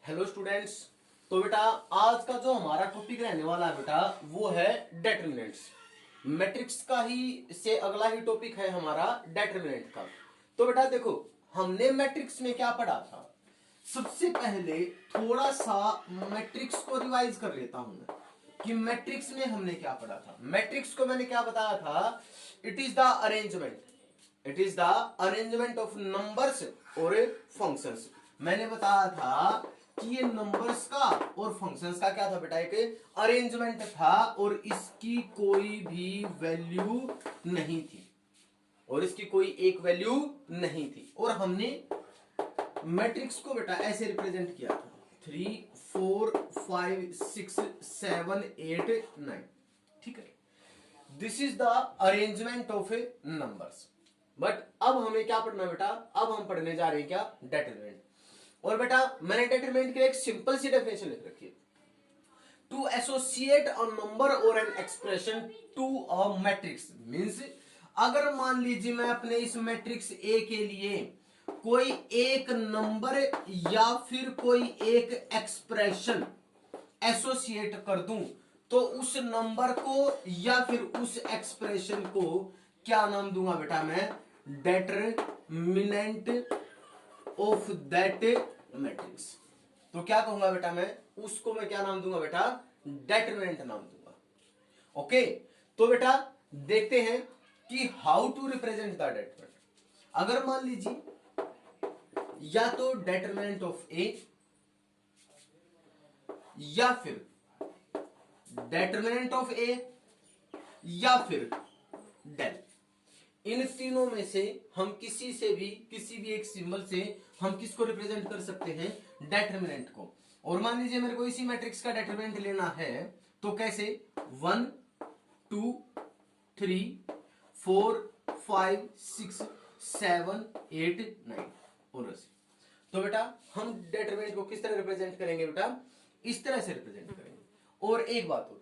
Hello students. तो बेटा आज का जो हमारा टॉपिक रहने वाला है बेटा वो है डेटर्मिनेंट्स। मैट्रिक्स का ही से अगला ही टॉपिक है हमारा डेटर्मिनेंट का। तो बेटा देखो हमने मैट्रिक्स में क्या पढ़ा था। सबसे पहले थोड़ा सा मैट्रिक्स को रिवाइज कर लेता हूं मैं कि मैट्रिक्स में हमने क्या पढ़ा था। मैट्रिक्स को मैंने क्या बताया था, it is the arrangement of numbers और फंक्शंस। मैंने बताया था कि ये नंबर्स का और फंक्शंस का क्या था बेटा, एक अरेंजमेंट था और इसकी कोई भी वैल्यू नहीं थी और हमने मैट्रिक्स को बेटा ऐसे रिप्रेजेंट किया था 3 4 5 6 7 8 9। ठीक है, this is the arrangement of A numbers. But अब हमें क्या पढ़ना बेटा, अब हम पढ़ने जा रहे हैं क्या, डेटरमिनेंट। और बेटा मैंने डेटरमिनेंट के लिए एक सिंपल सी डेफिनेशन लिख रखी है, टू एसोसिएट अ नंबर और an expression to a matrix. Means अगर मान लीजिए मैं अपने इस मैट्रिक्स ए के लिए कोई एक नंबर या फिर कोई एक एक्सप्रेशन एसोसिएट कर दूं तो उस नंबर को या फिर उस एक्सप्रेशन को क्या नाम दूंगा बेटा, मैं डेटरमिनेंट ऑफ दैट मैट्रिक्स। तो क्या कहूंगा बेटा, मैं उसको मैं क्या नाम दूंगा बेटा, डेटरमिनेंट नाम दूंगा। ओके, तो बेटा देखते हैं कि how to represent the determinant. अगर मान लीजिए या तो डेटरमिनेंट ऑफ ए या फिर डेटरमिनेंट ऑफ ए या फिर डेल, इन तीनों में से हम किसी भी एक सिंबल से हम किसको रिप्रेजेंट कर सकते हैं, डेटरमिनेंट को। और मान लीजिए मेरे को इसी मैट्रिक्स का डेटरमिनेंट लेना है तो कैसे, 1 2 3 4 5 6 7 8 9 और ऐसे। तो बेटा हम डेटरमिनेंट को किस तरह रिप्रेजेंट करेंगे बेटा, इस तरह से रिप्रेजेंट करेंगे। और एक बात और,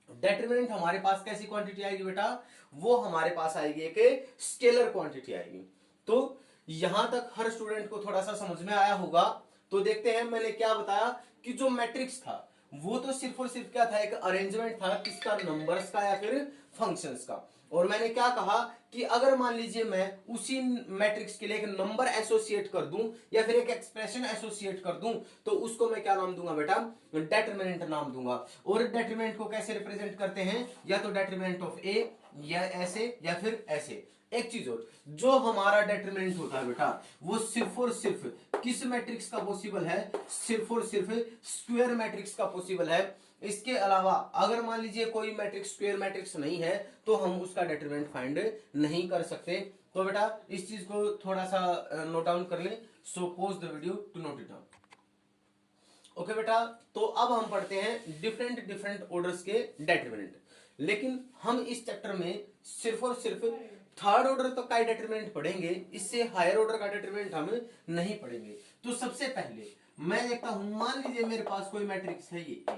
डेटरमिनेंट हमारे पास कैसी क्वांटिटी आएगी बेटा, वो हमारे पास आएगी एक स्केलर क्वांटिटी आएगी। तो यहां तक हर स्टूडेंट को थोड़ा सा समझ में आया होगा। तो देखते हैं मैंने क्या बताया कि जो मैट्रिक्स था वो तो सिर्फ और सिर्फ क्या था, एक अरेंजमेंट था किसका, नंबर्स का या फिर फंक्शंस का। और मैंने क्या कहा कि अगर मान लीजिए मैं उसी मैट्रिक्स के लिए एक नंबर एसोसिएट कर दूं या फिर एक एक्सप्रेशन एसोसिएट कर दूं तो उसको मैं क्या नाम दूंगा बेटा, डेटरमिनेंट नाम दूंगा। और डेटरमिनेंट को कैसे रिप्रेजेंट करते हैं, या तो डेटरमिनेंट ऑफ ए या ऐसे या फिर ऐसे। एक चीज और, जो हमारा डेटरमिनेंट होता है बेटा वो सिर्फ और सिर्फ किस मैट्रिक्स का पॉसिबल है, सिर्फ और सिर्फ स्क्वायर मैट्रिक्स का पॉसिबल है। इसके अलावा अगर मान लीजिए कोई मैट्रिक्स स्क्वायर मैट्रिक्स नहीं है तो हम उसका डेटरमिनेंट फाइंड नहीं कर सकते। तो बेटा इस चीज को थोड़ा सा नोट डाउन कर लें। So pause the video to note it down. Okay बेटा, तो अब हम पढ़ते हैं डिफरेंट डिफरेंट ऑर्डर्स के डेटरमिनेंट। लेकिन हम इस चैप्टर में सिर्फ और सिर्फ थर्ड ऑर्डर तक का डेटरमिनेंट पढ़ेंगे, इससे हायर ऑर्डर का डेटरमिनेंट हम नहीं पढ़ेंगे। तो सबसे पहले मैं देखता हूं, मान लीजिए मेरे पास कोई मैट्रिक्स है ये ए,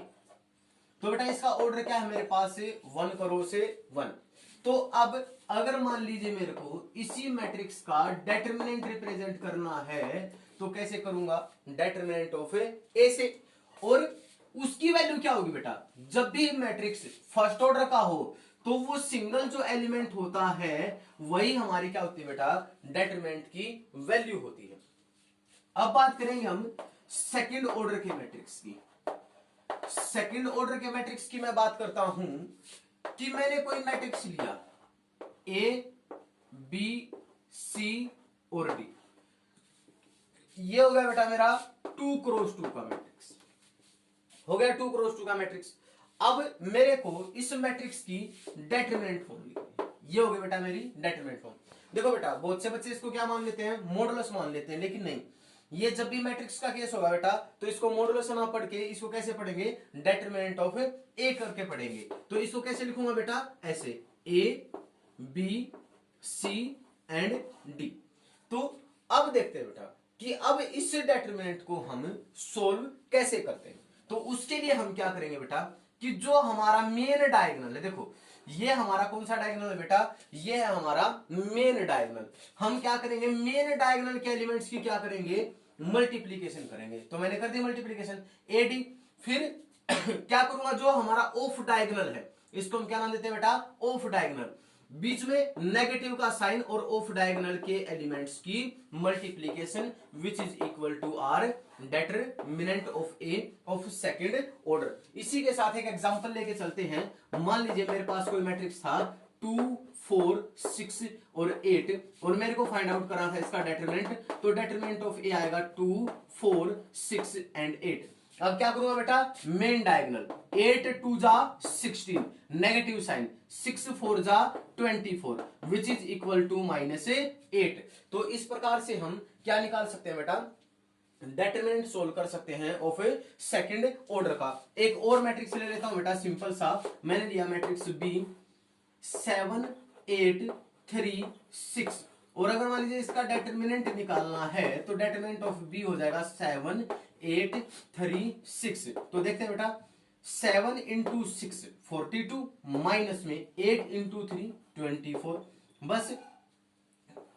तो बेटा इसका ऑर्डर क्या है मेरे पास, 1 करो से 1। तो अब अगर मान लीजिए मेरे को इसी मैट्रिक्स का डेटरमिनेंट रिप्रेजेंट करना है तो कैसे करूंगा, डेटरमिनेंट ऑफ ए से। और उसकी वैल्यू क्या होगी बेटा, जब भी मैट्रिक्स फर्स्ट ऑर्डर का हो तो वो सिंगल जो एलिमेंट होता है वही हमारी क्या होती है बेटा, डेटरमिनेंट की वैल्यू होती है। अब बात करेंगे हम सेकंड ऑर्डर के मैट्रिक्स की। सेकंड ऑर्डर के मैट्रिक्स की मैं बात करता हूं कि मैंने कोई मैट्रिक्स लिया ए बी सी और डी, ये हो गया बेटा मेरा 2 क्रॉस 2 का मैट्रिक्स, हो गया 2 क्रॉस 2 का मैट्रिक्स। अब मेरे को इस मैट्रिक्स की डेटरमिनेंट फॉर्म लिखनी है, ये हो गई बेटा मेरी डेटरमिनेंट फॉर्म। देखो बेटा बहुत से बच्चे इसको क्या मान लेते हैं, मॉडुलस मान लेते हैं, लेकिन नहीं, ये जब भी मैट्रिक्स का केस होगा बेटा तो इसको मॉडुलस ना पढ़ के इसको कैसे पढ़ेंगे, डेटरमिनेंट ऑफ ए करके पढ़ेंगे। तो इसको कैसे लिखूंगा बेटा, ऐसे A B C and D. तो अब देखते हैं बेटा कि अब इस डेटरमिनेंट को हम सोल्व कैसे करते हैं। तो उसके लिए हम क्या करेंगे बेटा कि जो हमारा मेन डायगोनल है, देखो ये हमारा कौन सा डायगोनल है बेटा, ये है हमारा मेन डायगोनल। हम क्या करेंगे, मेन डायगोनल के एलिमेंट्स की क्या करेंगे, मल्टीप्लीकेशन करेंगे। तो मैंने कर दी मल्टीप्लीकेशन एडी, फिर क्या करूंगा, जो हमारा ऑफ डायगोनल है इसको हम क्या नाम देते हैं बेटा, ऑफ डायगोनल, बीच में नेगेटिव का साइन और ऑफ डायगोनल के एलिमेंट्स की multiplication which is equal to our determinant of A of second order. इसी के साथ एक एग्जांपल लेके चलते हैं। मान लीजिए मेरे पास कोई मैट्रिक्स था 2 4 6 और 8 और मेरे को फाइंड आउट करना था इसका डेटरमिनेंट, तो डेटरमिनेंट ऑफ ए आएगा 2 4 6 एंड 8। अब क्या करूंगा बेटा, मेन डायगोनल 8 2 जा 16 नेगेटिव साइन 6 4 जा 24 विच इज इक्वल टू -8। तो इस प्रकार से हम क्या निकाल सकते हैं बेटा, डेटरमिनेंट सोल्व कर सकते हैं ऑफ सेकंड ऑर्डर का। एक और मैट्रिक्स ले लेता हूं बेटा सिंपल सा, मैंने लिया मैट्रिक्स बी 7 8 3 6 और अगर मान लीजिए इसका डेटरमिनेंट निकालना है तो डेटरमिनेंट ऑफ बी हो जाएगा 7 8 3 6। तो देखते हैं बेटा 7 इंटू 6 42 माइनस में 8 इंटू 3 24, बस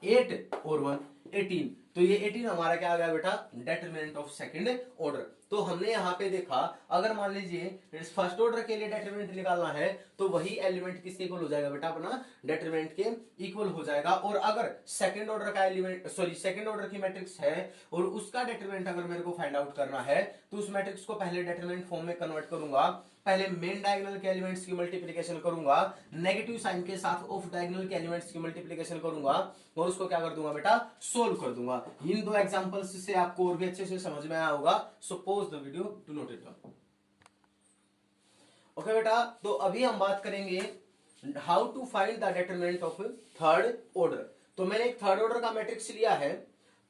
8 और 1 18। तो ये 18 हमारा क्या आ गया बेटा, डेटरमिनेंट ऑफ सेकंड ऑर्डर। तो हमने यहां पे देखा अगर मान लीजिए फर्स्ट ऑर्डर के लिए डेटरमिनेंट निकालना है तो वही एलिमेंट किसके इक्वल हो जाएगा बेटा, अपना डेटरमिनेंट के इक्वल हो जाएगा। और अगर सेकंड ऑर्डर का एलिमेंट सेकंड ऑर्डर की मैट्रिक्स है और उसका डेटरमिनेंट अगर मेरे को फाइंड आउट करना है तो उस मैट्रिक्स को पहले डेटरमिनेंट फॉर्म में कन्वर्ट करूंगा, पहले मेन डायगोनल के एलिमेंट्स की मल्टीप्लिकेशन करूंगा, नेगेटिव साइन के साथ ऑफ डायगोनल के एलिमेंट्स की मल्टीप्लिकेशन करूंगा और उसको क्या कर दूंगा बेटा, सोल्व कर दूंगा। इन दो एग्जांपल्स से आपको और भी अच्छे से समझ में आया होगा। So pause the video to note it down. Okay बेटा, तो अभी हम बात करेंगे how to find the determinant of third order. तो मैंने एक थर्ड ऑर्डर का मैट्रिक्स लिया है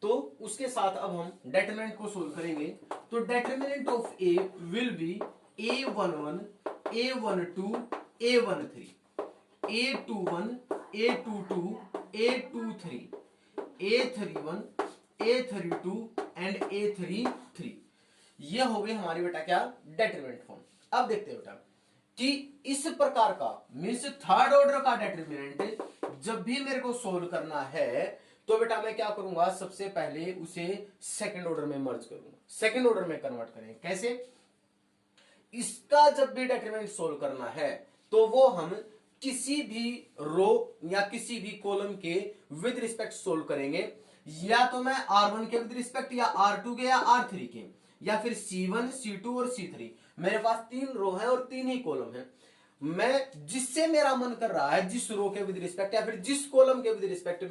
तो उसके साथ अब हम डेटरमिनेंट को सोल्व करेंगे। तो determinant of A will be a11 a12 a13 a21 a22 a23 a31 a32 and a33। ये हो गए हमारी बेटा क्या, डेटरमिनेंट फॉर्म। अब देखते हैं बेटा कि इस प्रकार का मीन्स थर्ड ऑर्डर का डेटरमिनेंट जब भी मेरे को सोल्व करना है तो बेटा मैं क्या करूंगा, सबसे पहले उसे सेकंड ऑर्डर में मर्ज करूंगा, सेकंड ऑर्डर में कन्वर्ट करेंगे। कैसे, इसका जब भी डेटरमिनेंट सोल्व करना है तो वो हम किसी भी रो या किसी भी कॉलम के विद रिस्पेक्ट सोल्व करेंगे, या तो मैं R1 के विद रिस्पेक्ट या R2 के या R3 के या फिर C1 C2 और C3। मेरे पास 3 रो है और 3 ही कॉलम है। मैं जिससे मेरा मन कर रहा है, जिस रो के विद रिस्पेक्ट या फिर जिस कॉलम के विद रिस्पेक्ट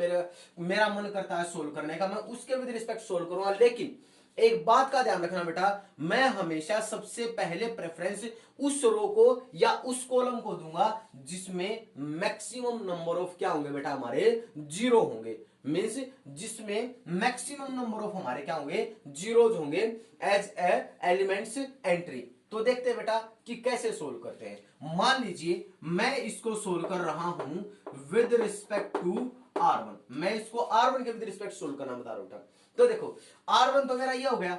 मेरा मन करता है सोल्व करने का, मैं उसके विद रिस्पेक्ट सोल्व करूंगा। लेकिन एक बात का ध्यान रखना बेटा, मैं हमेशा सबसे पहले प्रेफरेंस उस रो को या उस कॉलम को दूंगा जिसमें मैक्सिमम नंबर ऑफ क्या होंगे बेटा, हमारे जीरो होंगे। मींस जिसमें मैक्सिमम नंबर ऑफ हमारे क्या होंगे, जीरोज होंगे एज ए एलिमेंट्स एंट्री। तो देखते हैं बेटा कि कैसे सोल्व करते हैं। मान लीजिए मैं इसको सोल्व कर रहा हूं विद रिस्पेक्ट टू R1, मैं इसको R1 के विद रिस्पेक्ट सोल्व करना बता रहा हूं। तो देखो R1 तो मेरा ये हो गया,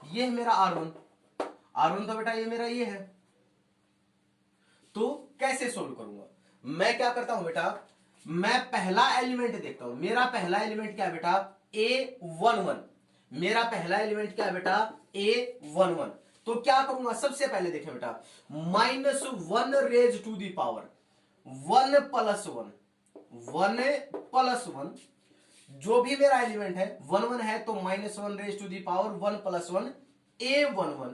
ये है मेरा R1 तो बेटा ये मेरा ये है। तो कैसे सोल्व करूंगा, मैं क्या करता हूं बेटा, मैं पहला एलिमेंट देखता हूं। मेरा पहला एलिमेंट क्या है बेटा, A11। मेरा पहला एलिमेंट क्या है बेटा, A11। तो क्या करूंगा, सबसे पहले देखें बेटा, -1 raise to the power 1 plus 1 1 plus 1, जो भी मेरा एलिमेंट है 1 1 है तो -1 raise to the power 1 plus 1 A11।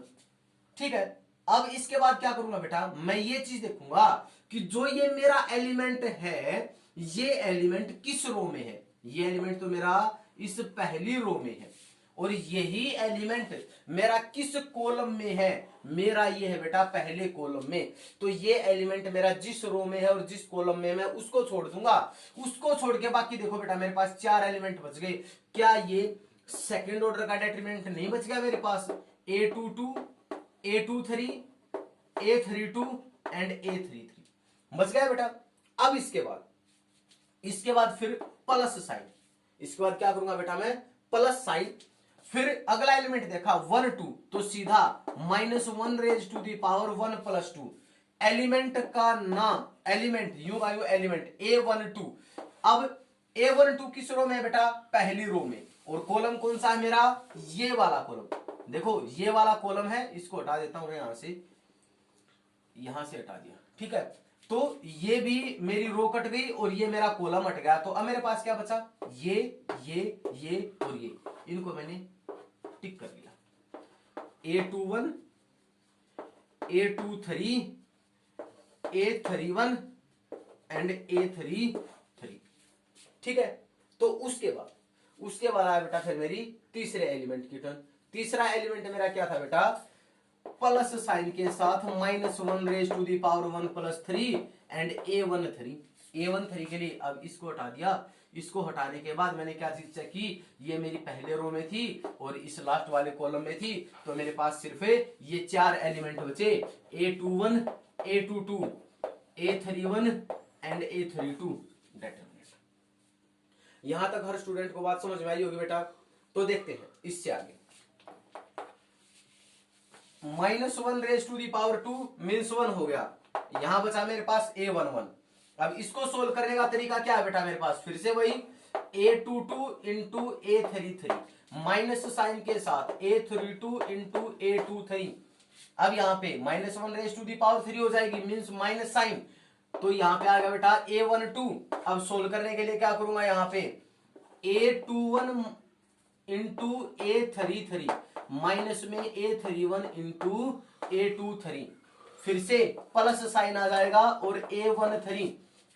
ठीक है, अब इसके बाद क्या करूंगा बेटा, मैं ये चीज देखूंगा कि जो ये मेरा एलिमेंट है ये एलिमेंट किस रो में है। ये एलिमेंट तो मेरा इस पहली रो में है और यही एलिमेंट मेरा किस कॉलम में है, मेरा ये है बेटा पहले कॉलम में। तो ये एलिमेंट मेरा जिस रो में है और जिस कॉलम में, मैं उसको छोड़ दूंगा। उसको छोड़ के बाकी देखो बेटा मेरे पास 4 एलिमेंट बच गए। क्या ये सेकंड ऑर्डर का डेटरमिनेंट नहीं बच गया मेरे पास, A22 A23 A32 and A33 बच गया बेटा। अब इसके बाद फिर प्लस साइन, इसके बाद क्या करूंगा बेटा मैं, प्लस साइन। फिर अगला एलिमेंट देखा 1 2, तो सीधा -1 raise to the power 1 plus 2। Element का नाम, एलिमेंट यूं का यूं एलिमेंट A12। अब A12 किस रो में है बेटा, पहली रो में। और कॉलम कौन सा है मेरा, ये वाला कॉलम। देखो ये वाला कॉलम है, इसको हटा देता हूं यहां से हटा दिया, ठीक है। तो ये भी मेरी रो कट गई और ये मेरा कॉलम हट गया। तो अब मेरे पास क्या बचा, ये और ये, इनको मैंने टिक कर लिया। A21, A23, A31 and A33, ठीक है। तो उसके बाद आया बेटा फिर मेरी तीसरे एलिमेंट की टर्न। तीसरा एलिमेंट मेरा क्या था बेटा, प्लस साइन के साथ -1 raise to the power 1 + 3 and A13 के लिए अब इसको हटा दिया। इसको हटाने के बाद मैंने क्या चीज चेक की, ये मेरी पहले रो में थी और इस लास्ट वाले कॉलम में थी। तो मेरे पास सिर्फ ये 4 एलिमेंट बचे, A21, A22, A31 and A32 determinant. यहां तक हर स्टूडेंट को बात समझ में आई होगी बेटा। तो देखते हैं इससे आगे। -1 raise to the power 2 means 1 हो गया। यहां बचा मेरे पास A11। अब इसको सोल्व करने का तरीका क्या है बेटा, मेरे पास फिर से वही A22 into A33 minus sign के साथ A32 इंटू A23। अब यहाँ पे -1 रेज टू दी पावर 3 हो जाएगी, मीन्स माइनस साइन। तो यहाँ पे आ गया बेटा A12। अब सोल्व करने के लिए क्या करूंगा, यहाँ पे A21 इंटू A33 माइनस में A31 इंटू A23, फिर से प्लस साइन आ जाएगा और A13,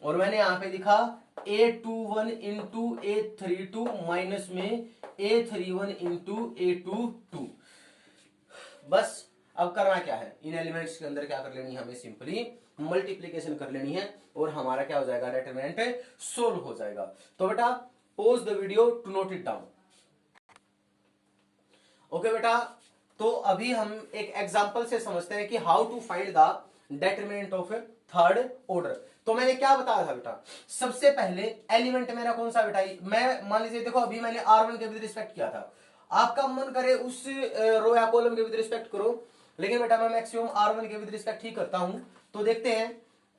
और मैंने यहां पे लिखा A21 इंटू A32 माइनस में A31 इंटू A22। बस अब करना क्या है, इन एलिमेंट्स के अंदर क्या कर लेनी है, हमें सिंपली मल्टीप्लीकेशन कर लेनी है और हमारा क्या हो जाएगा, डिटरमिनेंट सोल्व हो जाएगा। तो बेटा pause the video to note it down. Okay बेटा, तो अभी हम एक एग्जांपल से समझते हैं कि how to find the determinant of third order. तो मैंने क्या बताया था बेटा, सबसे पहले एलिमेंट मेरा कौन सा बेटा, मैं मान लीजिए देखो अभी मैंने R1 के विद रिस्पेक्ट किया था। आपका मन करे उस रो या कॉलम के विद रिस्पेक्ट करो, लेकिन बेटा मैं मैक्सिमम R1 के विद रिस्पेक्ट ही करता हूं। तो देखते हैं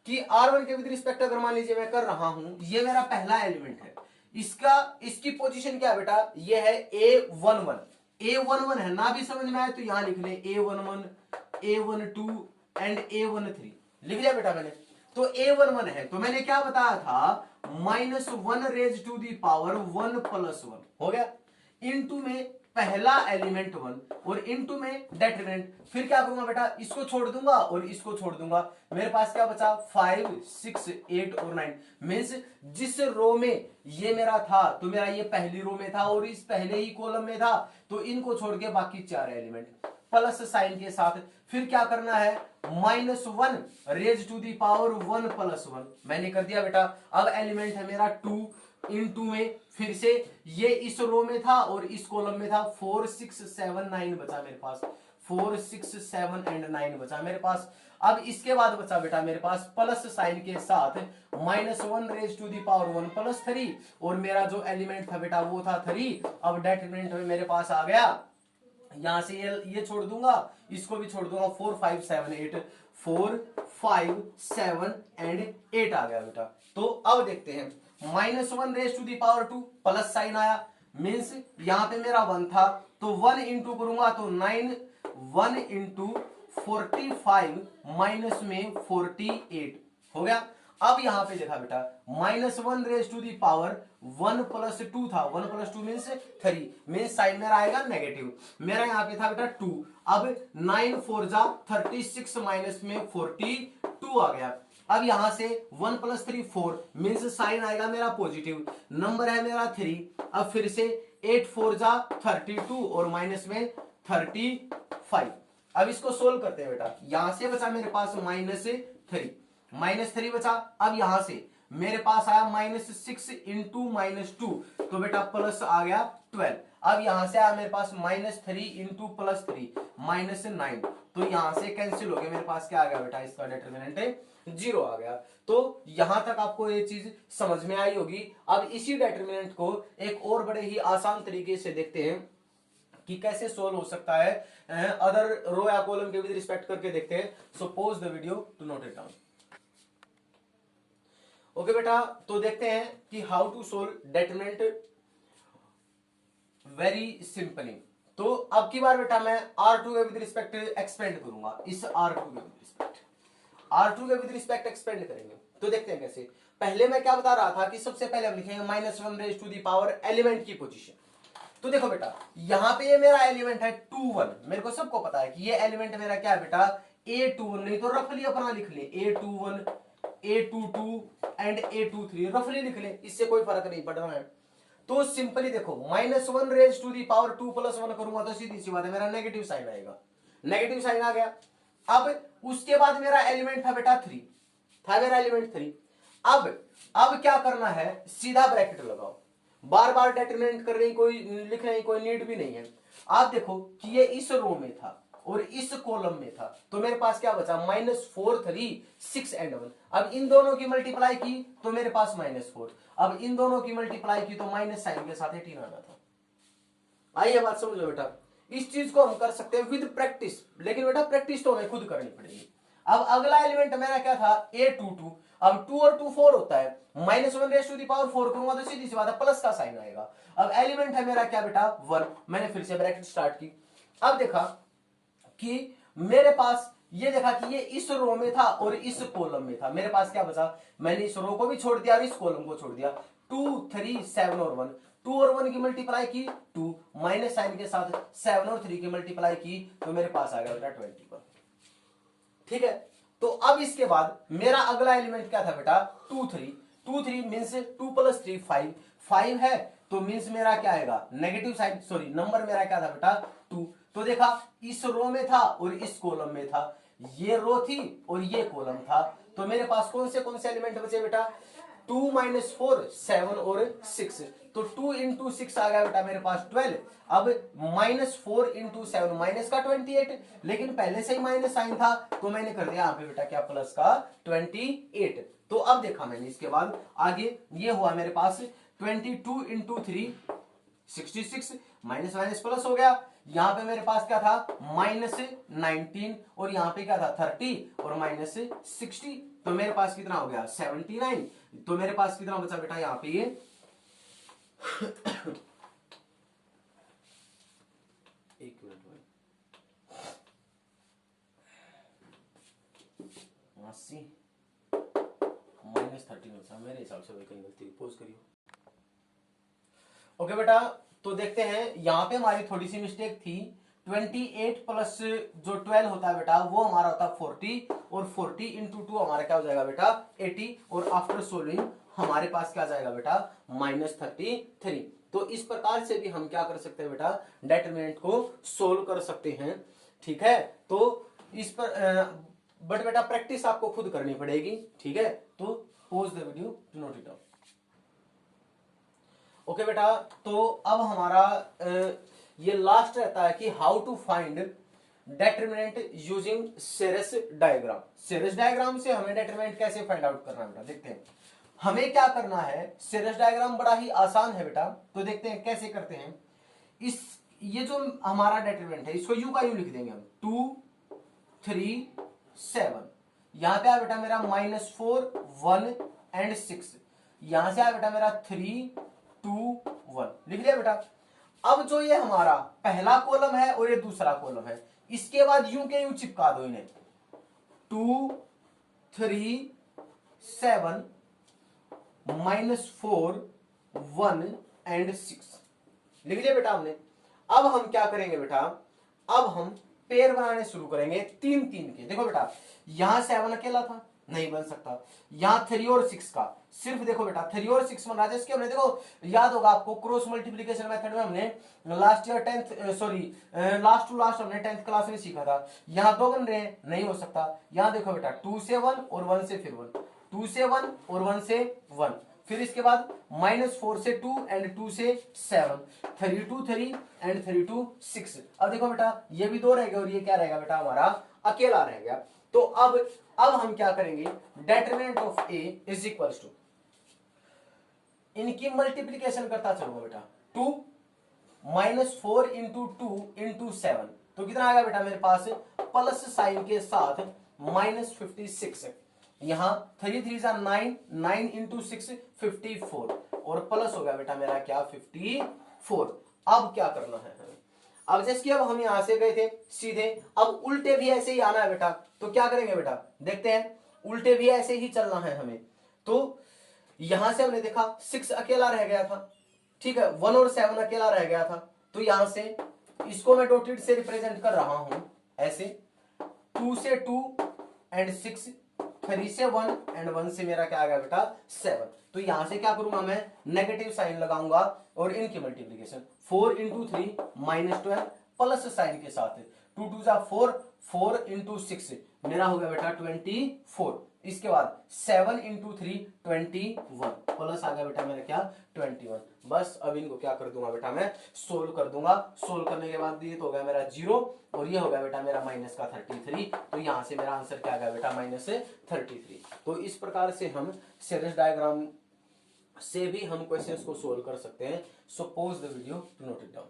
कि R1 के विद रिस्पेक्ट अगर मान लीजिए मैं कर रहा हूं, ये मेरा पहला एलिमेंट है, इसकी पोजीशन क्या है बेटा, ये है A11 है ना, भी समझ में आए तो यहां लिख ले A11, A12 एंड A13 लिख लिया बेटा मैंने। तो A11 है, तो मैंने क्या बताया था, -1 रेज टू दी पावर 1 + 1 हो गया, इनटू में पहला एलिमेंट 1 और इनटू में डेटरमिनेंट। फिर क्या करूंगा बेटा, इसको छोड़ दूंगा और इसको छोड़ दूंगा, मेरे पास क्या बचा 5, 6, 8 और 9। मीन्स जिस रो में ये मेरा था, तो मेरा ये पहली रो में था और इस पहले ही कॉलम में था, तो इनको छोड़ के बाकी 4 एलिमेंट प्लस साइन के साथ। फिर क्या करना है, -1 रेज टू दी पावर 1 + 1 मैंने कर दिया बेटा। अब एलिमेंट है मेरा 2 इनटू में, फिर से ये इस रो में था और इस कॉलम में था, 4, 6, 7, 9 बचा मेरे पास, 4, 6, 7 एंड 9 बचा मेरे पास। अब इसके बाद बचा बेटा मेरे पास प्लस साइन के साथ -1 रेज टू दी पावर 1 + 3, और मेरा जो एलिमेंट था बेटा वो था 3। अब डेटरमिनेंट में मेरे पास आ गया, यहां से ये छोड़ दूंगा, इसको भी छोड़ दूंगा, 4, 5, 7, 8, 4, 5, 7 एंड 8 आ गया बेटा। तो अब देखते हैं, -1 raise to the power 2 plus sign आया, मीन्स यहां पे मेरा 1 था, तो 1 इंटू करूंगा तो 9, 1 इंटू 45 माइनस में 48 हो गया। अब यहां पे देखा बेटा, -1 रेज टू दी पावर 1 + 2 था, 1 + 2 मीन्स 3, मीन्स साइन मेरा आएगा नेगेटिव। मेरा यहां पे था बेटा 2। अब 9 4 जा 36 माइनस में 42 आ गया। अब यहां से 1 + 3 4 मीन्स साइन आएगा मेरा पॉजिटिव, नंबर है मेरा 3। अब फिर से 8 4 जा 32 और माइनस में 35। अब इसको सोल्व करते हैं बेटा, यहां से बचा मेरे पास -3 बचा। अब यहां से मेरे पास आया -6 इंटू -2, तो बेटा प्लस आ गया 12। अब यहां से आया मेरे पास -3 इंटू +3 -9, तो यहां से कैंसिल हो गया, मेरे पास क्या आ गया बेटा, इसका डिटरमिनेंट 0 आ गया। तो यहां तक आपको ये चीज समझ में आई होगी। अब इसी डिटरमिनेंट को एक और बड़े ही आसान तरीके से देखते हैं कि कैसे सोल्व हो सकता है, अदर रो या कॉलम के विद रिस्पेक्ट करके देखते हैं। So pause the video to note it down. Okay बेटा, तो देखते हैं कि how to solve determinant very simply. तो अब की बार बेटा मैं R2 के विद रिस्पेक्ट एक्सपेंड करूंगा, इस R2 के विद रिस्पेक्ट, R2 के विद रिस्पेक्ट एक्सपेंड करेंगे। तो देखते हैं कैसे। पहले मैं क्या बता रहा था कि सबसे पहले हम लिखेंगे -1 raise to the power element की पोजीशन। तो देखो बेटा यहां पे ये मेरा एलिमेंट है 2 1, मेरे को सबको पता है कि ये एलिमेंट मेरा क्या है बेटा A21, नहीं तो रफली अपना लिख ले A21 A22 एंड A23 रफली लिख ले, इससे कोई फर्क नहीं पड़ रहा है। तो सिंपली देखो -1 रेज टू दी पावर 2 + 1 करूंगा तो सीधी सी बात है मेरा नेगेटिव साइन आएगा, नेगेटिव साइन आ गया। अब उसके बाद मेरा एलिमेंट था बेटा 3, था मेरा एलिमेंट 3। अब क्या करना है, सीधा ब्रैकेट लगाओ, बार बार डिटरमिनेंट करने की कोई लिखने की कोई नीड भी नहीं है। आप देखो कि ये इस रो में था और इस कॉलम में था, तो मेरे पास क्या बचा -4 3 6 एंड 1। अब इन दोनों की मल्टीप्लाई की तो मेरे पास -4, अब इन दोनों की मल्टीप्लाई की तो माइनस साइन के साथ 18 आना था। आइए बात समझो बेटा, इस चीज को हम कर सकते हैं विद प्रैक्टिस, लेकिन बेटा प्रैक्टिस तो हमें खुद करनी पड़ेगी। अब अगला एलिमेंट मेरा क्या था A22, अब 2 और 2 4 होता है, -1 रेज़ टू दी पावर 4 करूंगा तो सीधी सी बात है प्लस का साइन आएगा। अब एलिमेंट है मेरा क्या बेटा 1, मैंने फिर से ब्रैकेट स्टार्ट की। अब देखा कि मेरे पास ये देखा कि ये इस रो में था और इस कॉलम में था, मेरे पास क्या बचा, मैंने इस रो को भी छोड़ दिया और इस कॉलम को छोड़ दिया। 2 3 7 और 1, 2 और 1 की मल्टीप्लाई की 2, माइनस साइन के साथ 7 और 3 की मल्टीप्लाई की तो मेरे पास आ गया बेटा 21। ठीक है, तो अब इसके बाद मेरा अगला एलिमेंट क्या था बेटा 2 3, 2 3 मीन्स 2 + 3 5, 5 है तो मीन्स मेरा क्या आएगा नेगेटिव साइन, सॉरी नंबर मेरा क्या था बेटा 2। तो देखा इस रो में था और इस कॉलम में था, ये रो थी और ये कॉलम था, तो मेरे पास कौन से एलिमेंट बचे बेटा 2 - 4 7 और 6, तो 2 × 6 आ गया बेटा मेरे पास 12। अब -4 × 7 माइनस का 28, लेकिन पहले से ही माइनस साइन था तो मैंने कर दिया यहाँ पे बेटा क्या प्लस का 28। तो अब देखा मैंने इसके बाद आगे ये हुआ मेरे पास 22 × 3 66, माइनस माइनस प्लस हो गया। यहां पे मेरे पास क्या था -19 और यहां पे क्या था 30 और -60, तो मेरे पास कितना हो गया 79। तो मेरे पास कितना बचा बेटा यहाँ पे ये एक मिनट में 80 -13 बचा मेरे हिसाब से, कहीं गलती पोज करियो। ओके बेटा, तो देखते हैं यहाँ पे हमारी थोड़ी सी मिस्टेक थी। 28 प्लस जो 12 होता है बेटा वो हमारा होता है 40, और 40 × 2 हमारा क्या हो जाएगा बेटा 80, और आफ्टर सोल्विंग हमारे पास क्या जाएगा बेटा -33। तो इस प्रकार से भी हम क्या कर सकते हैं बेटा डिटरमिनेंट को सोल्व कर सकते हैं। ठीक है, तो इस पर बट बेटा प्रैक्टिस आपको खुद करनी पड़ेगी। ठीक है, तो pause the video to note it down. Okay बेटा, तो अब हमारा ये लास्ट रहता है कि how to find determinant using Sarrus diagram. Sarrus diagram से हमें डिटरमिनेंट कैसे फाइंड आउट करना है बेटा, देखते हैं। हमें क्या करना है, सेरेस डायग्राम बड़ा ही आसान है बेटा, तो देखते हैं कैसे करते हैं। इस ये जो हमारा डिटरमिनेंट है इसको यू का यू लिख देंगे हम 2 3 7, यहां पे आया बेटा मेरा -4 1 एंड 6, यहां से आया बेटा मेरा 3 2 1, लिख लिया बेटा। अब जो ये हमारा पहला कॉलम है और ये दूसरा कॉलम है, इसके बाद यूं के यूं चिपका दो इन्हें 2 3 7 -4 1 एंड 6, लिख लिया बेटा हमने। अब हम क्या करेंगे बेटा, अब हम पेयर बनाने शुरू करेंगे 3 3 के। देखो बेटा यहां 7 अकेला था, नहीं बन सकता। यहां 3 और 6 का सिर्फ देखो बेटा 3 और 6 बना दे। इसके हमने देखो याद होगा आपको क्रॉस मल्टीप्लिकेशन मेथड में हमने last year 10th sorry last to last हमने 10th क्लास में सीखा था। यहां 2 बन रहे हैं, नहीं हो सकता। यहां देखो बेटा 2 से 1 और 1 से फिर 1, 2 से 1 और 1 से 1, फिर इसके बाद -4 से 2 एंड 2 से 7, 32 3 एंड 32 6। अब देखो बेटा ये भी 2 रहेगा और ये क्या रहेगा बेटा हमारा अकेला रह गया। तो अब हम क्या करेंगे, determinant of A is equal to, इनकी मल्टीप्लीकेशन करता चलूंगा बेटा 2 -4 × 2 × 7, तो कितना आएगा बेटा मेरे पास प्लस साइन के साथ -56। यहां 3 3 9, 9 × 6 54, और प्लस हो गया बेटा मेरा क्या 54। अब क्या करना है हमें, अब जैसे कि अब हम यहां से गए थे सीधे, अब उल्टे भी ऐसे ही आना है बेटा, तो क्या करेंगे बेटा, देखते हैं, उल्टे भी ऐसे ही चलना है हमें। तो यहां से हमने देखा 6 अकेला रह गया था, ठीक है, 1 और 7 अकेला रह गया था, तो यहां से इसको मैं डॉटेड से रिप्रेजेंट कर रहा हूं ऐसे, 2 से 2 एंड 6, 3 से 1 एंड 1 से मेरा क्या आ गया बेटा 7। तो यहां से क्या करूंगा मैं, नेगेटिव साइन लगाऊंगा और इनकी मल्टीप्लीकेशन 4 इंटू 3 -12 प्लस साइन के साथ, 2 2 जा 4, 4 इंटू 6 मेरा हो गया बेटा 24, इसके बाद 7 इंटू 3 21 प्लस आ गया बेटा मेरा क्या 21। बस अब इनको क्या कर दूंगा बेटा मैं, सोल्व कर दूंगा। सोल्व करने के बाद ये तो हो गया मेरा 0 और ये हो गया बेटा मेरा माइनस का 33। तो यहां से मेरा आंसर क्या आ गया बेटा -33। तो इस प्रकार से हम सीरीज डायग्राम से भी हम क्वेश्चंस को सोल्व कर सकते हैं। So pause the video to note it down.